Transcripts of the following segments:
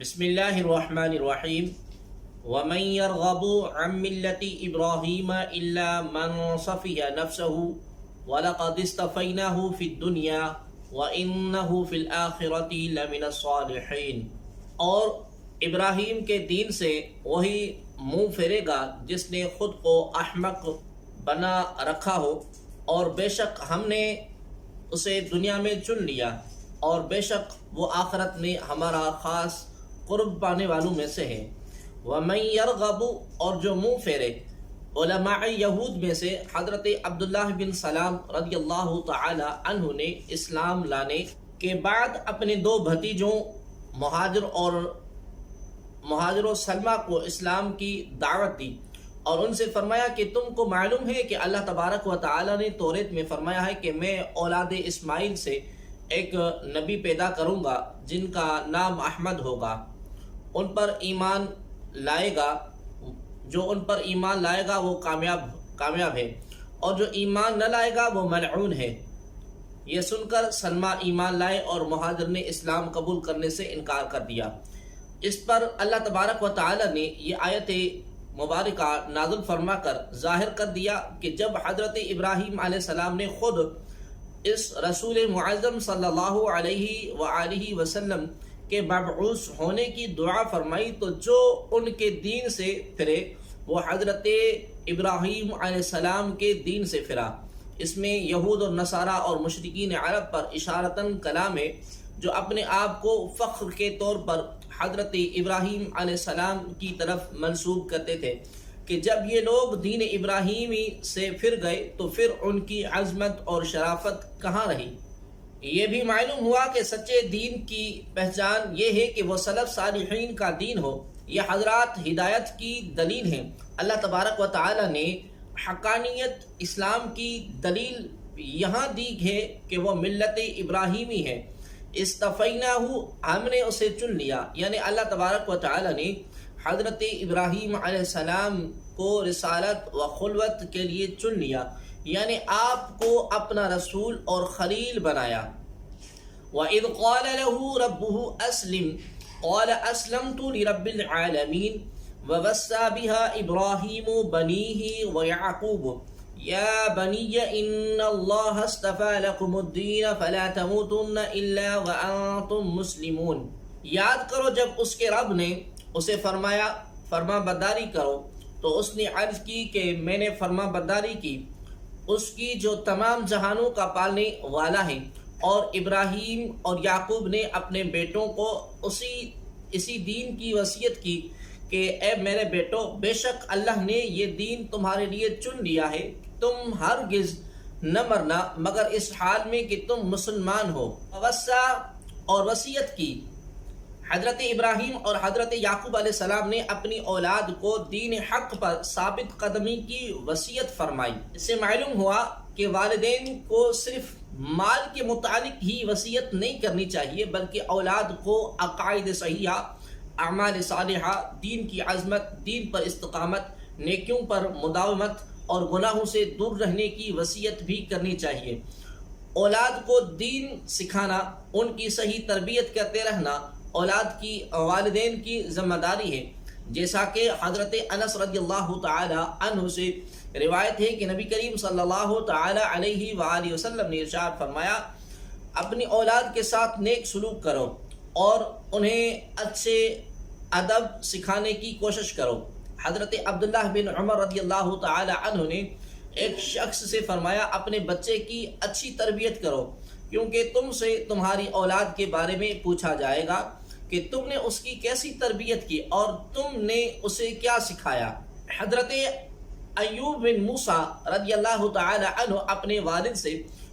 بسم اللہ الرحمن الرحیم ومن يرغب عن ملة إبراهيم إلا من صفي نفسه ولقد اصطفيناه في الدنيا وإنه في الآخرة لمن الصالحين۔ اور ابراہیم کے دین سے وہی منہ پھیرے گا جس نے خود کو احمق بنا رکھا ہو، اور بے شک ہم نے اسے دنیا میں چن لیا، اور بے شک وہ آخرت میں ہمارا خاص قرب پانے والوں میں سے ہے۔ وَمَن يَرْغَبُ، اور جو منہ پھیرے، علماء یہود میں سے حضرت عبداللہ بن سلام رضی اللہ تعالی عنہ نے اسلام لانے کے بعد اپنے دو بھتیجوں مہاجر و سلمہ کو اسلام کی دعوت دی، اور ان سے فرمایا کہ تم کو معلوم ہے کہ اللہ تبارک و تعالی نے توریت میں فرمایا ہے کہ میں اولاد اسماعیل سے ایک نبی پیدا کروں گا جن کا نام احمد ہوگا، ان پر ایمان لائے گا، جو ان پر ایمان لائے گا وہ کامیاب ہے، اور جو ایمان نہ لائے گا وہ ملعون ہے۔ یہ سن کر سلمہ ایمان لائے اور مہاجر نے اسلام قبول کرنے سے انکار کر دیا۔ اس پر اللہ تبارک و تعالی نے یہ آیت مبارکہ نازل فرما کر ظاہر کر دیا کہ جب حضرت ابراہیم علیہ السلام نے خود اس رسول معظم صلی اللہ علیہ وآلہ وسلم کے مبعوث ہونے کی دعا فرمائی تو جو ان کے دین سے پھرے وہ حضرت ابراہیم علیہ السلام کے دین سے پھرا۔ اس میں یہود اور نصارہ اور مشرکین عرب پر اشارتاً کلام ہے جو اپنے آپ کو فخر کے طور پر حضرت ابراہیم علیہ السلام کی طرف منسوب کرتے تھے کہ جب یہ لوگ دین ابراہیمی سے پھر گئے تو پھر ان کی عظمت اور شرافت کہاں رہی۔ یہ بھی معلوم ہوا کہ سچے دین کی پہچان یہ ہے کہ وہ سلف صالحین کا دین ہو۔ یہ حضرات ہدایت کی دلیل ہیں۔ اللہ تبارک و تعالی نے حقانیت اسلام کی دلیل یہاں دی ہے کہ وہ ملت ابراہیمی ہے۔ اصطفیناہ، ہم نے اسے چن لیا، یعنی اللہ تبارک و تعالی نے حضرت ابراہیم علیہ السلام کو رسالت و خلوت کے لیے چن لیا، یعنی آپ کو اپنا رسول اور خلیل بنایا۔ وَإِذْ قَالَ لَهُ رَبُّهُ أَسْلِمْ قَالَ أَسْلَمْتُ لِرَبِّ الْعَالَمِينَ وَوَصَّى بِهَا إِبْرَاهِيمُ بَنِيهِ وَيَعْقُوبُ يَا بَنِيَّ إِنَّ اللَّهَ اصْطَفَىٰ لَكُمُ الدِّينَ فَلَا تَمُوتُنَّ إِلَّا وَأَنْتُمْ مُسْلِمُونَ۔ یاد کرو جب اس کے رب نے اسے فرمایا فرما برداری کرو تو اس نے عرض کی کہ میں نے فرما برداری کی اس کی جو تمام جہانوں کا پالنے والا ہے، اور ابراہیم اور یعقوب نے اپنے بیٹوں کو اسی دین کی وصیت کی کہ اے میرے بیٹو، بے شک اللہ نے یہ دین تمہارے لیے چن لیا ہے، تم ہرگز نہ مرنا مگر اس حال میں کہ تم مسلمان ہو۔ وصیٰ، اور وصیت کی۔ حضرت ابراہیم اور حضرت یعقوب علیہ السلام نے اپنی اولاد کو دین حق پر ثابت قدمی کی وصیت فرمائی۔ اس سے معلوم ہوا کہ والدین کو صرف مال کے متعلق ہی وصیت نہیں کرنی چاہیے، بلکہ اولاد کو عقائد صحیحہ، اعمال صالحہ، دین کی عظمت، دین پر استقامت، نیکیوں پر مداومت اور گناہوں سے دور رہنے کی وصیت بھی کرنی چاہیے۔ اولاد کو دین سکھانا، ان کی صحیح تربیت کرتے رہنا اولاد کی والدین کی ذمہ داری ہے، جیسا کہ حضرت انس رضی اللہ تعالی عنہ سے روایت ہے کہ نبی کریم صلی اللہ تعالی علیہ وآلہ وسلم نے ارشاد فرمایا، اپنی اولاد کے ساتھ نیک سلوک کرو اور انہیں اچھے ادب سکھانے کی کوشش کرو۔ حضرت عبداللہ بن عمر رضی اللہ تعالی عنہ نے ایک شخص سے فرمایا، اپنے بچے کی اچھی تربیت کرو کیونکہ تم سے تمہاری اولاد کے بارے میں پوچھا جائے گا کہ تم نے اس کی کیسی تربیت کی اور تم نے اسے کیا سکھایا۔ حضرت ایوب بن موسیٰ رضی اللہ تعالی عنہ اپنے والد سے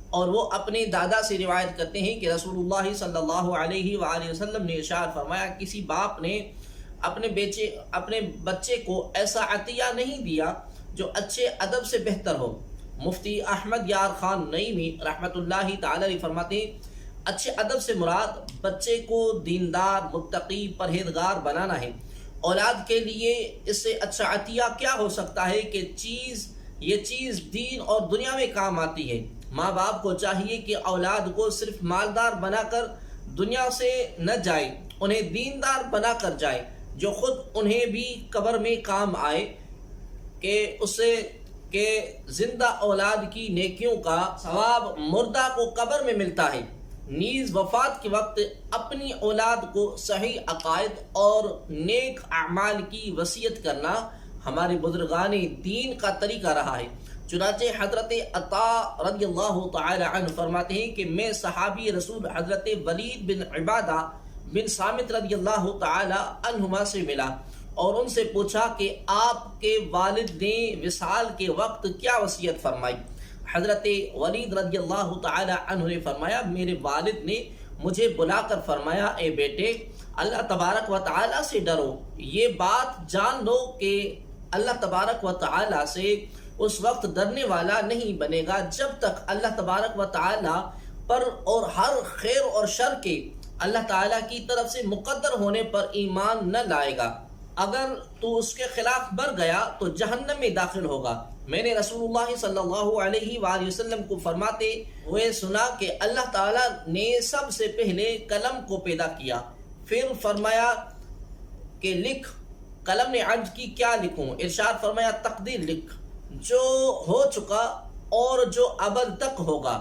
اور وہ اپنے دادا سے روایت کرتے ہیں کہ رسول اللہ صلی اللہ علیہ وآلہ وسلم نے ارشاد فرمایا، کسی باپ نے اپنے بچے کو ایسا عطیہ نہیں دیا جو اچھے ادب سے بہتر ہو۔ مفتی احمد یار خان نعیمی رحمۃ اللہ تعالی علیہ فرماتے ہیں، اچھے ادب سے مراد بچے کو دیندار، متقی، پرہیزگار بنانا ہے۔ اولاد کے لیے اس سے اچھا عطیہ کیا ہو سکتا ہے کہ یہ چیز دین اور دنیا میں کام آتی ہے۔ ماں باپ کو چاہیے کہ اولاد کو صرف مالدار بنا کر دنیا سے نہ جائے انہیں دیندار بنا کر جائیں جو خود انہیں بھی قبر میں کام آئے، کہ زندہ اولاد کی نیکیوں کا ثواب مردہ کو قبر میں ملتا ہے۔ نیز وفات کے وقت اپنی اولاد کو صحیح عقائد اور نیک اعمال کی وصیت کرنا ہمارے بزرگان دین کا طریقہ رہا ہے۔ چنانچہ حضرت عطا رضی اللہ تعالی عنہ فرماتے ہیں کہ میں صحابی رسول حضرت ولید بن عبادہ بن صامت رضی اللہ تعالی عنہما سے ملا اور ان سے پوچھا کہ آپ کے والد نے وصال کے وقت کیا وصیت فرمائی؟ حضرت ولید رضی اللہ تعالی عنہ نے فرمایا، میرے والد نے مجھے بلا کر فرمایا، اے بیٹے، اللہ تبارک و تعالی سے ڈرو۔ یہ بات جان لو کہ اللہ تبارک و تعالی سے اس وقت ڈرنے والا نہیں بنے گا جب تک اللہ تبارک و تعالی پر اور ہر خیر اور شر کے اللہ تعالی کی طرف سے مقدر ہونے پر ایمان نہ لائے گا۔ اگر تو اس کے خلاف مر گیا تو جہنم میں داخل ہوگا۔ میں نے رسول اللہ صلی اللہ علیہ وآلہ وسلم کو فرماتے ہوئے سنا کہ اللہ تعالیٰ نے سب سے پہلے قلم کو پیدا کیا، پھر فرمایا کہ لکھ۔ قلم نے عرض کی کیا لکھوں؟ ارشاد فرمایا تقدیر لکھ، جو ہو چکا اور جو ابد تک ہوگا۔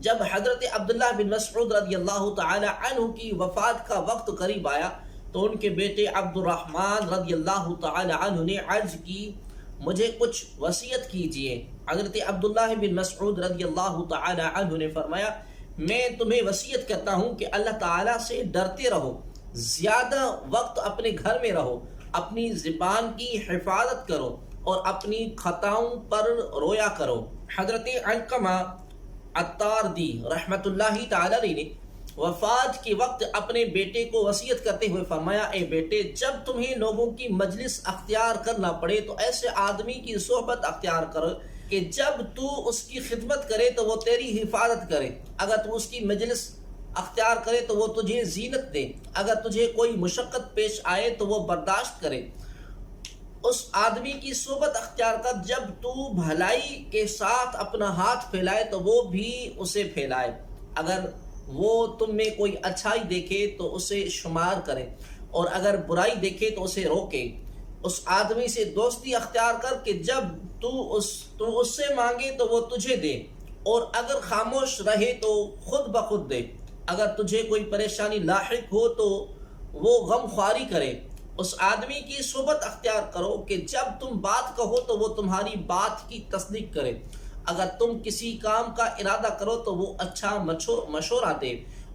جب حضرت عبداللہ بن مسعود رضی اللہ تعالی عنہ کی وفات کا وقت قریب آیا تو ان کے بیٹے عبد الرحمن رضی اللہ تعالی عنہ نے عرض کی، مجھے کچھ وصیت کیجئے۔ حضرت عبداللہ بن مسعود رضی اللہ تعالی عنہ نے فرمایا، میں تمہیں وصیت کرتا ہوں کہ اللہ تعالیٰ سے ڈرتے رہو، زیادہ وقت اپنے گھر میں رہو، اپنی زبان کی حفاظت کرو اور اپنی خطاؤں پر رویا کرو۔ حضرت علقمہ الطاردی رحمت اللہ تعالی نے وفات کے وقت اپنے بیٹے کو وصیت کرتے ہوئے فرمایا، اے بیٹے، جب تمہیں لوگوں کی مجلس اختیار کرنا پڑے تو ایسے آدمی کی صحبت اختیار کرو کہ جب تو اس کی خدمت کرے تو وہ تیری حفاظت کرے، اگر تو اس کی مجلس اختیار کرے تو وہ تجھے زینت دے، اگر تجھے کوئی مشقت پیش آئے تو وہ برداشت کرے۔ اس آدمی کی صحبت اختیار کر جب تو بھلائی کے ساتھ اپنا ہاتھ پھیلائے تو وہ بھی اسے پھیلائے، اگر وہ تم میں کوئی اچھائی دیکھے تو اسے شمار کرے اور اگر برائی دیکھے تو اسے روکے۔ اس آدمی سے دوستی اختیار کر کہ جب تو اس سے مانگے تو وہ تجھے دے، اور اگر خاموش رہے تو خود بخود دے، اگر تجھے کوئی پریشانی لاحق ہو تو وہ غم خواری کرے۔ اس آدمی کی صحبت اختیار کرو کہ جب تم بات کہو تو وہ تمہاری بات کی تصدیق کرے، اگر تم کسی کام کا ارادہ کرو تو وہ اچھا مشورہ دے،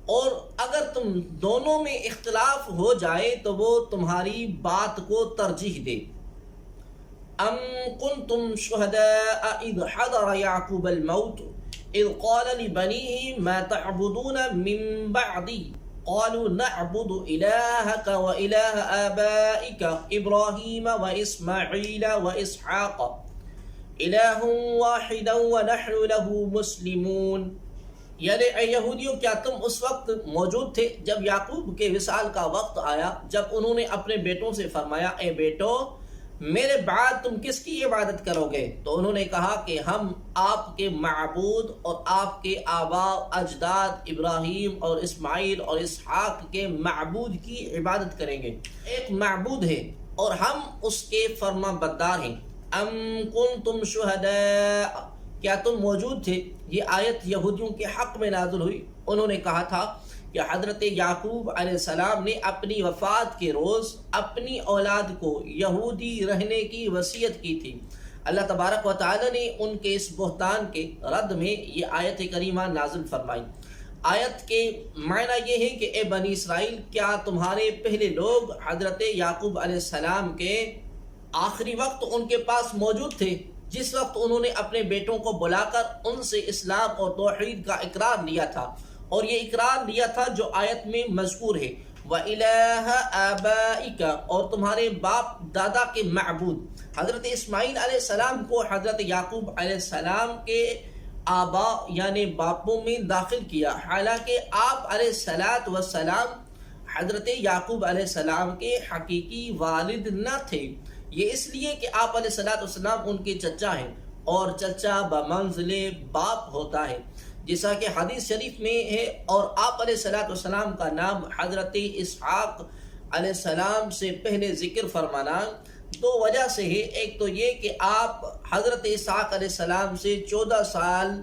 اور اگر تم دونوں میں اختلاف ہو جائے تو وہ تمہاری بات کو ترجیح دے۔ ام کنتم شہداء اذ حضر یعقوب الموت اذ قال لبنیہ ما تعبدون من بعدی قالوا نعبد الہک و الہ آبائک ابراہیم و اسماعیل و اسحاق الہ واحدا ونحن له مسلمون۔ یعنی اے یہودیوں، کیا تم اس وقت موجود تھے جب یعقوب کے وصال کا وقت آیا، جب انہوں نے اپنے بیٹوں سے فرمایا، اے بیٹو، میرے بعد تم کس کی عبادت کرو گے؟ تو انہوں نے کہا کہ ہم آپ کے معبود اور آپ کے آباء اجداد ابراہیم اور اسماعیل اور اسحاق کے معبود کی عبادت کریں گے۔ ایک معبود ہے اور ہم اس کے فرما بردار ہیں۔ ام کنتم شہداء، کیا تم موجود تھے؟ یہ آیت یہودیوں کے حق میں نازل ہوئی۔ انہوں نے کہا تھا کہ حضرت یعقوب علیہ السلام نے اپنی وفات کے روز اپنی اولاد کو یہودی رہنے کی وصیت کی تھی۔ اللہ تبارک و تعالی نے ان کے اس بہتان کے رد میں یہ آیت کریمہ نازل فرمائی۔ آیت کے معنی یہ ہے کہ اے بنی اسرائیل، کیا تمہارے پہلے لوگ حضرت یعقوب علیہ السلام کے آخری وقت ان کے پاس موجود تھے، جس وقت انہوں نے اپنے بیٹوں کو بلا کر ان سے اسلام اور توحید کا اقرار لیا تھا، اور یہ اقرار لیا تھا جو آیت میں مذکور ہے، وَإِلَٰهَ آبَائِكَ، اور تمہارے باپ دادا کے معبود۔ حضرت اسماعیل علیہ السلام کو حضرت یعقوب علیہ السلام کے آباء یعنی باپوں میں داخل کیا، حالانکہ آپ علیہ السلام حضرت یعقوب علیہ السلام کے حقیقی والد نہ تھے۔ یہ اس لیے کہ آپ علیہ السلام ان کے چچا ہیں، اور چچا بمنزل باپ ہوتا ہے۔ جیسا کہ حدیث شریف میں ہے، اور آپ علیہ الصلوۃ والسلام کا نام حضرت اسحاق علیہ السلام سے پہلے ذکر فرمانا دو وجہ سے ہے۔ ایک تو یہ کہ آپ حضرت اسحاق علیہ السلام سے 14 سال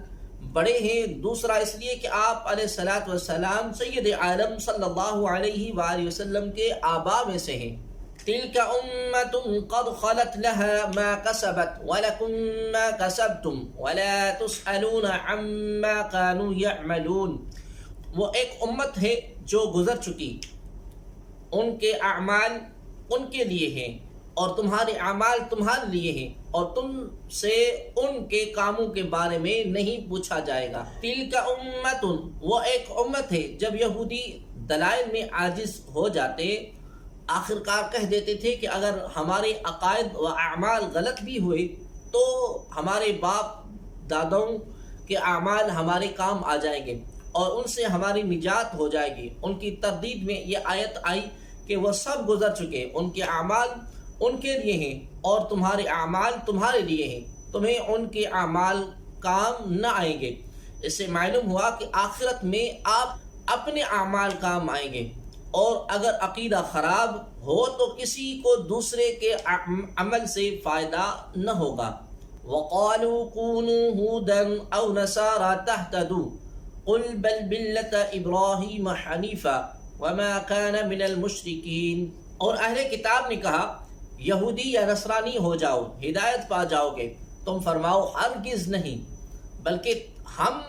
بڑے ہیں، دوسرا اس لیے کہ آپ علیہ الصلوۃ والسلام سید عالم صلی اللہ علیہ وآلہ وسلم کے آبا میں سے ہیں۔ تلک امت قد خلت لها ما کسبت ولکم ما کسبتم ولا تسألون عما كانوا يعملون۔ وہ ایک امت ہے جو گزر چکی، ان کے اعمال ان کے لیے ہیں اور تمہارے اعمال تمہارے لیے ہیں، اور تم سے ان کے کاموں کے بارے میں نہیں پوچھا جائے گا۔ تلک امت، وہ ایک امت ہے۔ جب یہودی دلائل میں عاجز ہو جاتے، آخرکار کہہ دیتے تھے کہ اگر ہمارے عقائد و اعمال غلط بھی ہوئے تو ہمارے باپ دادوں کے اعمال ہمارے کام آ جائیں گے اور ان سے ہماری نجات ہو جائے گی۔ ان کی تردید میں یہ آیت آئی کہ وہ سب گزر چکے، ان کے اعمال ان کے لیے ہیں اور تمہارے اعمال تمہارے لیے ہیں، تمہیں ان کے اعمال کام نہ آئیں گے۔ اس سے معلوم ہوا کہ آخرت میں آپ اپنے اعمال کام آئیں گے، اور اگر عقیدہ خراب ہو تو کسی کو دوسرے کے عمل سے فائدہ نہ ہوگا۔ وَقَالُوا كُونُوا هُودًا أَوْ نَصَارَىٰ تَهْتَدُوا قُلْ بَلْ مِلَّةَ إِبْرَاهِيمَ حَنِيفًا وَمَا كَانَ مِنَ الْمُشْرِكِينَ۔ اور اہل کتاب نے کہا یہودی یا نصرانی ہو جاؤ، ہدایت پا جاؤ گے۔ تم فرماؤ ہرگز نہیں، بلکہ ہم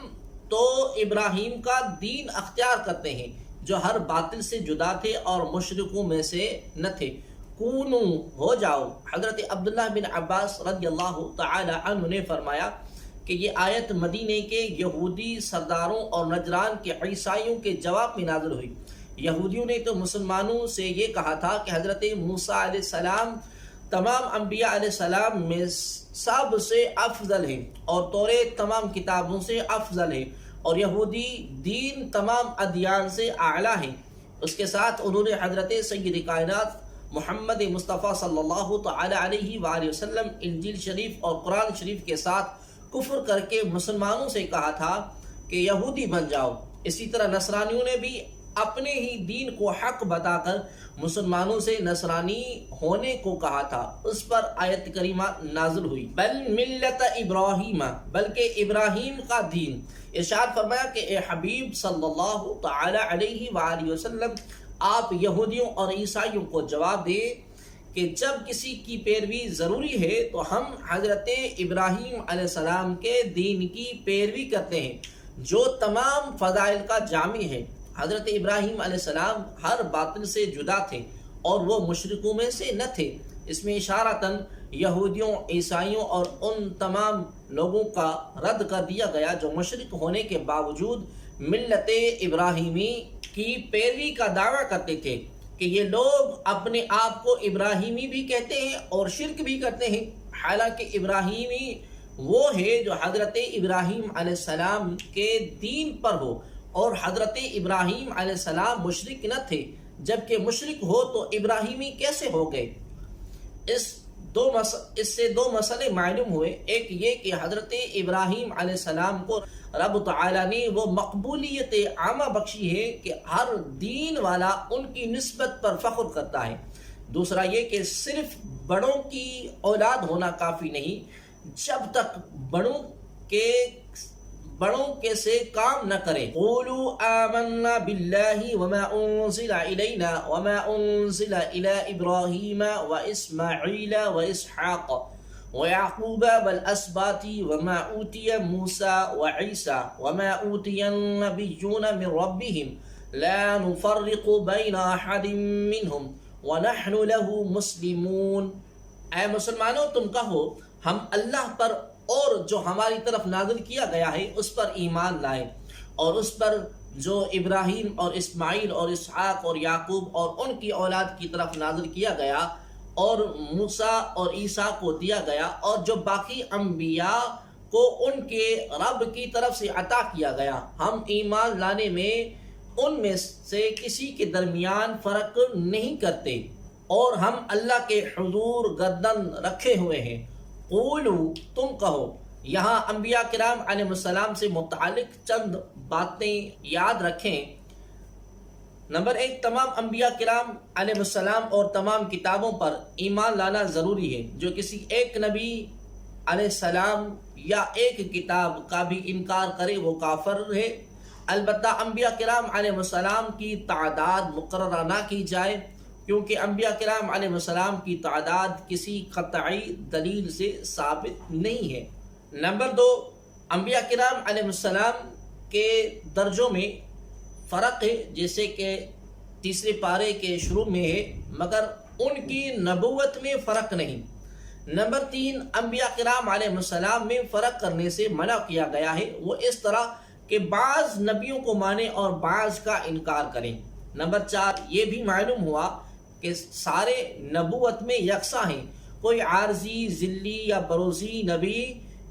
تو ابراہیم کا دین اختیار کرتے ہیں جو ہر باطل سے جدا تھے اور مشرکوں میں سے نہ تھے۔ کونو، ہو جاؤ۔ حضرت عبداللہ بن عباس رضی اللہ تعالی عنہ نے فرمایا کہ یہ آیت مدینے کے یہودی سرداروں اور نجران کے عیسائیوں کے جواب میں نازل ہوئی۔ یہودیوں نے تو مسلمانوں سے یہ کہا تھا کہ حضرت موسیٰ علیہ السلام تمام انبیاء علیہ السلام میں سب سے افضل ہیں اور توریت تمام کتابوں سے افضل ہے، اور یہودی دین تمام ادیان سے اعلیٰ ہے۔ اس کے ساتھ انہوں نے حضرت سید کائنات محمد مصطفیٰ صلی اللہ تعالی علیہ وآلہ وسلم انجیل شریف اور قرآن شریف کے ساتھ کفر کر کے مسلمانوں سے کہا تھا کہ یہودی بن جاؤ۔ اسی طرح نصرانیوں نے بھی اپنے ہی دین کو حق بتا کر مسلمانوں سے نصرانی ہونے کو کہا تھا۔ اس پر آیت کریمہ نازل ہوئی، بل ملت ابراہیم، بلکہ ابراہیم کا دین۔ ارشاد فرمایا کہ اے حبیب صلی اللہ تعالی علیہ وآلہ وسلم، آپ یہودیوں اور عیسائیوں کو جواب دیں کہ جب کسی کی پیروی ضروری ہے تو ہم حضرت ابراہیم علیہ السلام کے دین کی پیروی کرتے ہیں جو تمام فضائل کا جامع ہے۔ حضرت ابراہیم علیہ السلام ہر باطل سے جدا تھے اور وہ مشرکوں میں سے نہ تھے۔ اس میں اشارتاً یہودیوں، عیسائیوں اور ان تمام لوگوں کا رد کر دیا گیا جو مشرک ہونے کے باوجود ملت ابراہیمی کی پیروی کا دعویٰ کرتے تھے کہ یہ لوگ اپنے آپ کو ابراہیمی بھی کہتے ہیں اور شرک بھی کرتے ہیں، حالانکہ ابراہیمی وہ ہے جو حضرت ابراہیم علیہ السلام کے دین پر ہو، اور حضرت ابراہیم علیہ السلام مشرک نہ تھے، جبکہ مشرک ہو تو ابراہیمی کیسے ہو گئے؟ اس سے دو مسئلے معلوم ہوئے۔ ایک یہ کہ حضرت ابراہیم علیہ السلام کو رب تعالیٰ نے وہ مقبولیت عامہ بخشی ہے کہ ہر دین والا ان کی نسبت پر فخر کرتا ہے۔ دوسرا یہ کہ صرف بڑوں کی اولاد ہونا کافی نہیں، جب تک بڑوں کے سے کام نہ کریں۔ قولوا آمنا باللہ وما انزل الینا وما انزل الی ابراہیم واسماعیل واسحاق ویعقوب والاسباط وما اوتی موسیٰ وعیسیٰ وما اوتی النبیون من ربهم لا نفرق بین احد منہم ونحن له مسلمون۔ اے مسلمانوں، تم کہو ہم اللہ پر اور جو ہماری طرف نازل کیا گیا ہے اس پر ایمان لائے، اور اس پر جو ابراہیم اور اسماعیل اور اسحاق اور یعقوب اور ان کی اولاد کی طرف نازل کیا گیا اور موسیٰ اور عیسیٰ کو دیا گیا، اور جو باقی انبیاء کو ان کے رب کی طرف سے عطا کیا گیا، ہم ایمان لانے میں ان میں سے کسی کے درمیان فرق نہیں کرتے، اور ہم اللہ کے حضور گردن رکھے ہوئے ہیں۔ قولو، تم کہو، یہاں انبیاء کرام علیہ السلام سے متعلق چند باتیں یاد رکھیں۔ نمبر 1، تمام انبیاء کرام علیہ السلام اور تمام کتابوں پر ایمان لانا ضروری ہے۔ جو کسی ایک نبی علیہ السلام یا ایک کتاب کا بھی انکار کرے وہ کافر ہے۔ البتہ انبیاء کرام علیہ السلام کی تعداد مقررہ نہ کی جائے، کیونکہ انبیاء کرام علیہ السلام کی تعداد کسی قطعی دلیل سے ثابت نہیں ہے۔ نمبر 2، انبیاء کرام علیہ السلام کے درجوں میں فرق ہے، جیسے کہ تیسرے پارے کے شروع میں ہے، مگر ان کی نبوت میں فرق نہیں۔ نمبر 3، انبیاء کرام علیہ السلام میں فرق کرنے سے منع کیا گیا ہے، وہ اس طرح کہ بعض نبیوں کو مانیں اور بعض کا انکار کریں۔ نمبر 4، یہ بھی معلوم ہوا کہ سارے نبوت میں یکساں ہیں، کوئی عارضی، ذلی یا بروزی نبی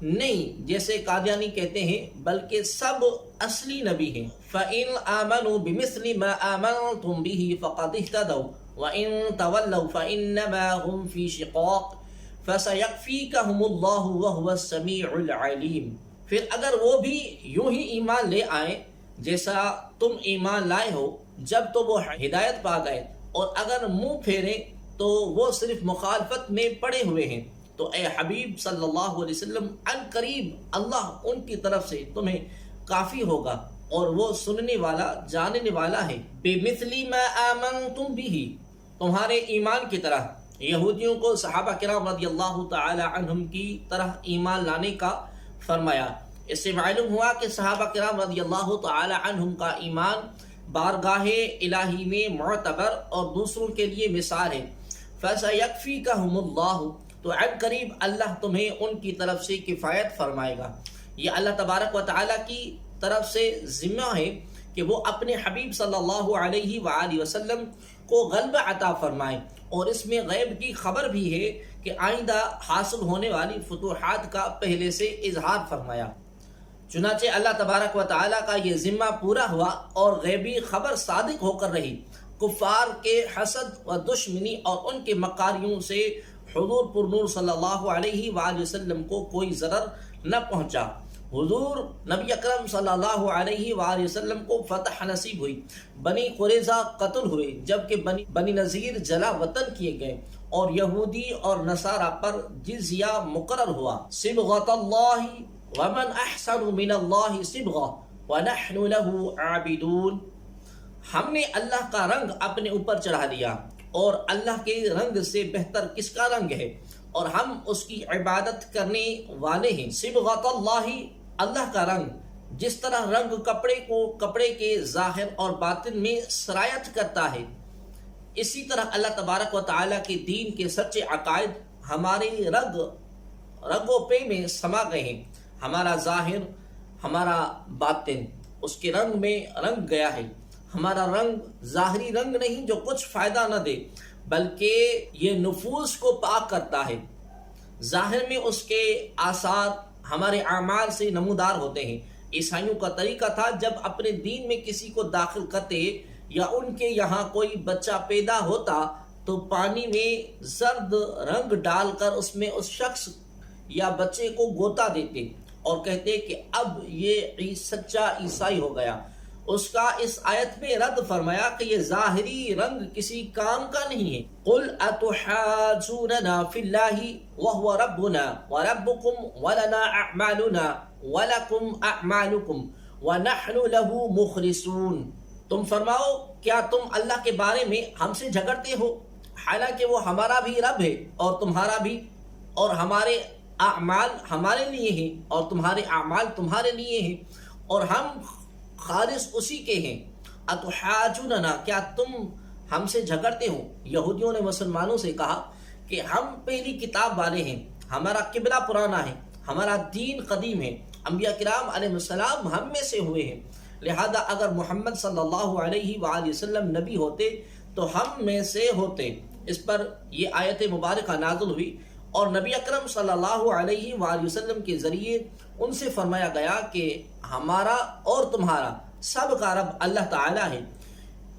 نہیں جیسے قادیانی کہتے ہیں، بلکہ سب اصلی نبی ہیں۔ فَإِنْ آمَنُوا بِمِثْلِ مَا آمَنْتُمْ بِهِ فَقَدِ اهْتَدَوْا وَإِنْ تَوَلَّوْا فَإِنَّمَا هُمْ فِي شِقَاقٍ فَسَيَكْفِيكَهُمُ اللَّهُ وَهُوَ السَّمِيعُ الْعَلِيمُ۔ پھر اگر وہ بھی یوں ہی ایمان لے آئیں جیسا تم ایمان لائے ہو، جب تو وہ ہدایت پا گئے، اور اگر منہ پھیریں تو وہ صرف مخالفت میں پڑے ہوئے ہیں۔ تو اے حبیب صلی اللہ علیہ وسلم، ان قریب اللہ ان کی طرف سے تمہیں کافی ہوگا، اور وہ سننے والا، جاننے والا ہے۔ بِمِثْلِ مَا آمَنْتُمْ بِهِ، تمہارے ایمان کی طرح۔ یہودیوں کو صحابہ کرام رضی اللہ تعالی عنہم کی طرح ایمان لانے کا فرمایا۔ اس سے معلوم ہوا کہ صحابہ کرام رضی اللہ تعالی عنہم کا ایمان بارگاہ الہی میں معتبر اور دوسروں کے لیے مثال ہے۔ فَسَيَكْفِيكَهُمُ اللَّهُ، تو عن قریب اللہ تمہیں ان کی طرف سے کفایت فرمائے گا۔ یہ اللہ تبارک و تعالیٰ کی طرف سے ذمہ ہے کہ وہ اپنے حبیب صلی اللہ علیہ وآلہ وسلم کو غلبہ عطا فرمائے، اور اس میں غیب کی خبر بھی ہے کہ آئندہ حاصل ہونے والی فتوحات کا پہلے سے اظہار فرمایا۔ چنانچہ اللہ تبارک و تعالیٰ کا یہ ذمہ پورا ہوا اور غیبی خبر صادق ہو کر رہی۔ کفار کے حسد و دشمنی اور ان کے مکاریوں سے حضور پر نور صلی اللہ علیہ وآلہ وسلم کو کوئی ضرر نہ پہنچا۔ حضور نبی اکرم صلی اللہ علیہ وآلہ وسلم کو فتح نصیب ہوئی، بنی قریظہ قتل ہوئے، جبکہ بنی نذیر جلا وطن کیے گئے، اور یہودی اور نصارہ پر جزیہ مقرر ہوا۔ صبغۃ اللہ ومن احسن من اللہ صبغہ ونحن له عابدون، ہم نے اللہ کا رنگ اپنے اوپر چڑھا لیا، اور اللہ کے رنگ سے بہتر کس کا رنگ ہے، اور ہم اس کی عبادت کرنے والے ہیں۔ صبغۃ اللہ، اللہ کا رنگ، جس طرح رنگ کپڑے کے ظاہر اور باطن میں سرایت کرتا ہے، اسی طرح اللہ تبارک و تعالیٰ کے دین کے سچے عقائد ہمارے رگوں پے میں سما گئے ہیں۔ ہمارا ظاہر، ہمارا باطن اس کے رنگ میں رنگ گیا ہے۔ ہمارا رنگ ظاہری رنگ نہیں جو کچھ فائدہ نہ دے، بلکہ یہ نفوس کو پاک کرتا ہے۔ ظاہر میں اس کے آثار ہمارے اعمال سے نمودار ہوتے ہیں۔ عیسائیوں کا طریقہ تھا، جب اپنے دین میں کسی کو داخل کرتے یا ان کے یہاں کوئی بچہ پیدا ہوتا تو پانی میں زرد رنگ ڈال کر اس میں اس شخص یا بچے کو گوتا دیتے اور کہتے کہ اب یہ سچا عیسائی ہو گیا۔ اس کا اس آیت میں رد فرمایا کہ یہ ظاہری رنگ کسی کام کا نہیں ہے۔ قُلْ أَتُحَاجُونَنَا فِي اللَّهِ وَهُوَ رَبُّنَا وَرَبُّكُمْ وَلَنَا أَعْمَالُنَا وَلَكُمْ أَعْمَالُكُمْ وَنَحْنُ لَهُ مُخْلِصُونَ۔ تم فرماؤ، کیا تم اللہ کے بارے میں ہم سے جھگڑتے ہو، حالانکہ وہ ہمارا بھی رب ہے اور تمہارا بھی، اور ہمارے اعمال ہمارے لیے ہیں اور تمہارے اعمال تمہارے لیے ہیں، اور ہم خالص اسی کے ہیں۔ اتحاجوننا، کیا تم ہم سے جھگڑتے ہو؟ یہودیوں نے مسلمانوں سے کہا کہ ہم پہلی کتاب والے ہیں، ہمارا قبلہ پرانا ہے، ہمارا دین قدیم ہے، انبیاء کرام علیہ السلام ہم میں سے ہوئے ہیں، لہذا اگر محمد صلی اللہ علیہ وآلہ وسلم نبی ہوتے تو ہم میں سے ہوتے۔ اس پر یہ آیت مبارکہ نازل ہوئی، اور نبی اکرم صلی اللہ علیہ وآلہ وسلم کے ذریعے ان سے فرمایا گیا کہ ہمارا اور تمہارا سب کا رب اللہ تعالیٰ ہے،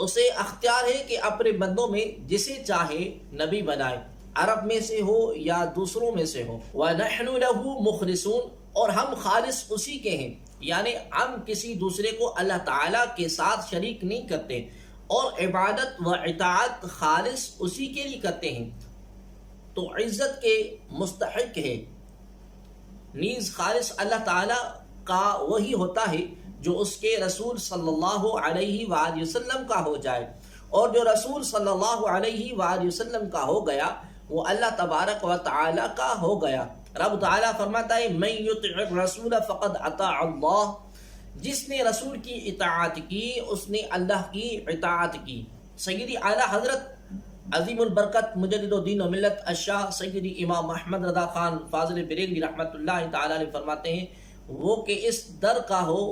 اسے اختیار ہے کہ اپنے بندوں میں جسے چاہے نبی بنائے، عرب میں سے ہو یا دوسروں میں سے ہو۔ وَنَحْنُ لَهُ مُخْلِصُونَ، اور ہم خالص اسی کے ہیں، یعنی ہم کسی دوسرے کو اللہ تعالیٰ کے ساتھ شریک نہیں کرتے، اور عبادت و اطاعت خالص اسی کے لیے کرتے ہیں، تو عزت کے مستحق ہے۔ نیز خالص اللہ تعالیٰ کا وہی ہوتا ہے جو اس کے رسول صلی اللہ علیہ وآلہ وسلم کا ہو جائے، اور جو رسول صلی اللہ علیہ وآلہ وسلم کا ہو گیا وہ اللہ تبارک و تعالیٰ کا ہو گیا۔ رب تعالیٰ فرماتا ہے من یطع الرسول فقد اطاع اللہ، جس نے رسول کی اطاعت کی اس نے اللہ کی اطاعت کی۔ سیدی اعلیٰ حضرت عظیم البرکت مجدد الدین و ملت الشاہ سیدی امام احمد رضا خان فاضل بریلوی رحمۃ اللہ تعالیٰ علیہ فرماتے ہیں، وہ کہ اس در کا ہو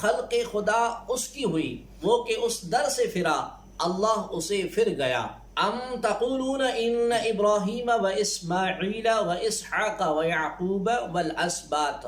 خلق خدا اس کی ہوئی، وہ کہ اس در سے پھرا اللہ اسے پھر گیا۔ ام تقولون ان ابراہیم و اسماعیل و اسحاق و یعقوب والاسباط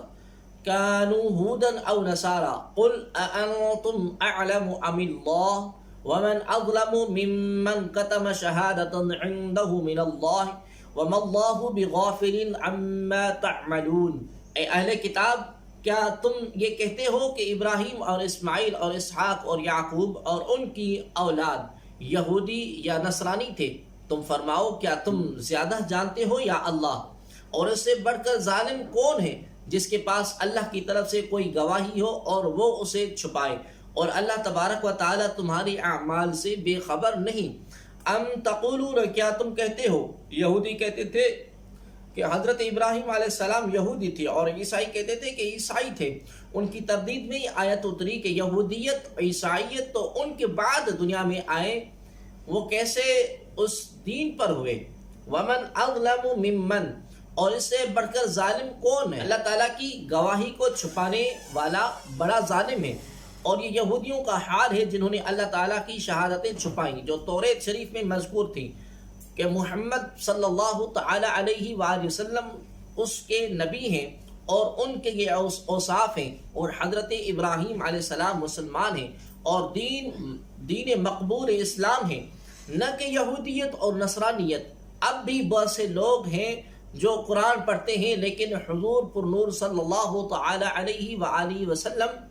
كانوا هودا او نصارى قل اانتم اعلم ام اللہ ومن اظلم ممن كتم شهادة عنده من اللہ وما اللہ بغافل عما تعملون۔ اے اہل کتاب، کیا تم یہ کہتے ہو کہ ابراہیم اور اسماعیل اور اسحاق اور یعقوب اور ان کی اولاد یہودی یا نصرانی تھے؟ تم فرماؤ کیا تم زیادہ جانتے ہو یا اللہ؟ اور اس سے بڑھ کر ظالم کون ہے جس کے پاس اللہ کی طرف سے کوئی گواہی ہو اور وہ اسے چھپائے، اور اللہ تبارک و تعالی تمہاری اعمال سے بے خبر نہیں۔ ام تقولون، کیا تم کہتے ہو، یہودی کہتے تھے کہ حضرت ابراہیم علیہ السلام یہودی تھے، اور عیسائی کہتے تھے کہ عیسائی تھے۔ ان کی تردید میں یہ آیت اتری کہ یہودیت عیسائیت تو ان کے بعد دنیا میں آئے، وہ کیسے اس دین پر ہوئے؟ ومن اظلم ممن، اور اس سے بڑھ کر ظالم کون ہے؟ اللہ تعالیٰ کی گواہی کو چھپانے والا بڑا ظالم ہے، اور یہ یہودیوں کا حال ہے جنہوں نے اللہ تعالیٰ کی شہادتیں چھپائیں جو توریت شریف میں مذکور تھی کہ محمد صلی اللہ تعالی علیہ وآلہ وسلم اس کے نبی ہیں، اور ان کے یہ اوصاف ہیں، اور حضرت ابراہیم علیہ السلام مسلمان ہیں، اور دین مقبول اسلام ہے، نہ کہ یہودیت اور نصرانیت۔ اب بھی بہت سے لوگ ہیں جو قرآن پڑھتے ہیں لیکن حضور پر نور صلی اللہ تعالی علیہ وآلہ وسلم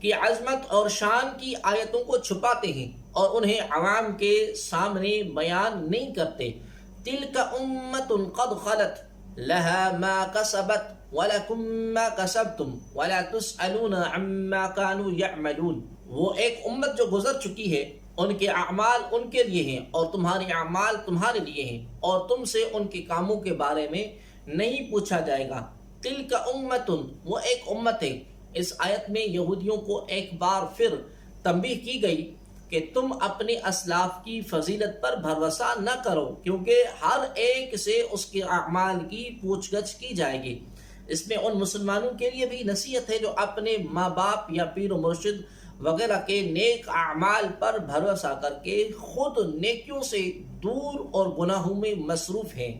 کی عظمت اور شان کی آیتوں کو چھپاتے ہیں اور انہیں عوام کے سامنے بیان نہیں کرتے۔ تلک امت قد خلت لها ما كسبت ولكم ما كسبتم ولا تسألون عما كانوا يعملون۔ وہ ایک امت جو گزر چکی ہے، ان کے اعمال ان کے لیے ہیں اور تمہاری اعمال تمہارے لیے ہیں، اور تم سے ان کے کاموں کے بارے میں نہیں پوچھا جائے گا۔ تلک امت، وہ ایک امت ہے۔ اس آیت میں یہودیوں کو ایک بار پھر تنبیہ کی گئی کہ تم اپنے اسلاف کی فضیلت پر بھروسہ نہ کرو، کیونکہ ہر ایک سے اس کے اعمال کی پوچھ گچھ کی جائے گی۔ اس میں ان مسلمانوں کے لیے بھی نصیحت ہے جو اپنے ماں باپ یا پیر و مرشد وغیرہ کے نیک اعمال پر بھروسہ کر کے خود نیکیوں سے دور اور گناہوں میں مصروف ہیں۔